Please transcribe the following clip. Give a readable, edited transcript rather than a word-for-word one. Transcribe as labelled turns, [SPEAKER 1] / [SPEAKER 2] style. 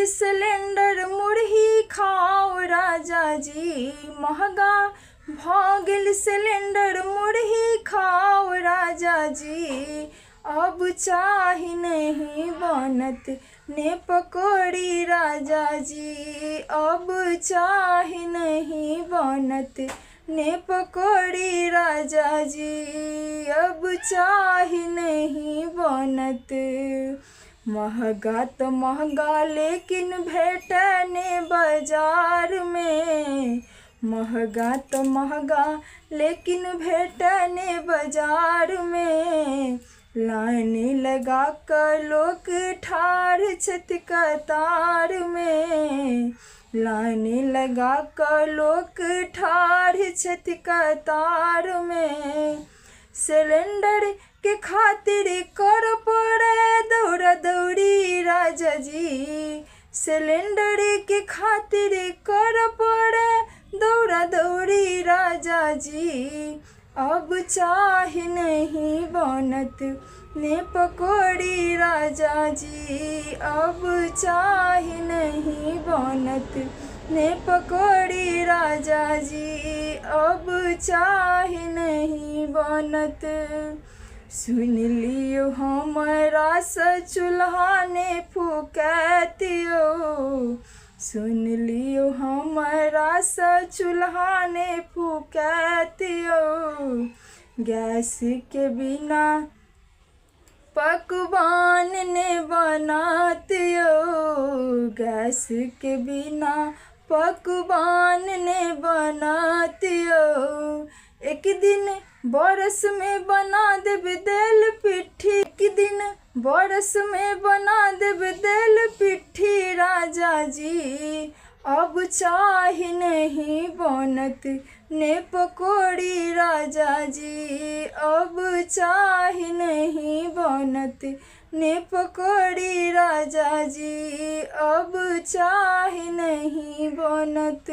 [SPEAKER 1] गेल सिलेंडर मुरही खाओ राजा जी, महंगा भ गेल सिलेंडर मुरही खाओ राजा जी। अब चाही नहीं बनत ने पकौड़ी राजा जी, अब चाही नहीं बनत ने पकौड़ी राजा जी, अब चाही नहीं बनत। महंगा तो महंगा लेकिन भेटने बाजार में, महंगा तो महंगा लेकिन भेटने बाजार में। लाइन लगा कर लोग ठाड़ छत कतार में, लाइन लगा कर लोग ठाड़ छत कतार में। सिलेंडर के खातिर कर पड़े दौड़ा दौड़ी राजा जी, सिलेंडर के खातिर कर पड़े दौड़ा दौड़ी राजा जी। अब चाही नहीं बनत ने पकौड़ी राजा जी, अब चाही नहीं बनत ने पकौड़ी राजा जी, अब चाही नहीं बनत। सुन लियो हमरा से चूल्हा ने फुकैतियो, सुन लियो हमरा से चूल्हा ने फुकैतियो। गैस के बिना पकवान ने बनातियो, गैस के बिना पकवान ने बनातियो। एक दिन बरस में बना देब देल पिट्ठी, एक दिन बरस में बना देब देल पिट्ठी राजा जी। अब चाही नहीं बनत ने पकौड़ी राजा जी, अब चाही नहीं बनत ने पकौड़ी राजा जी, अब चाही नहीं बनत।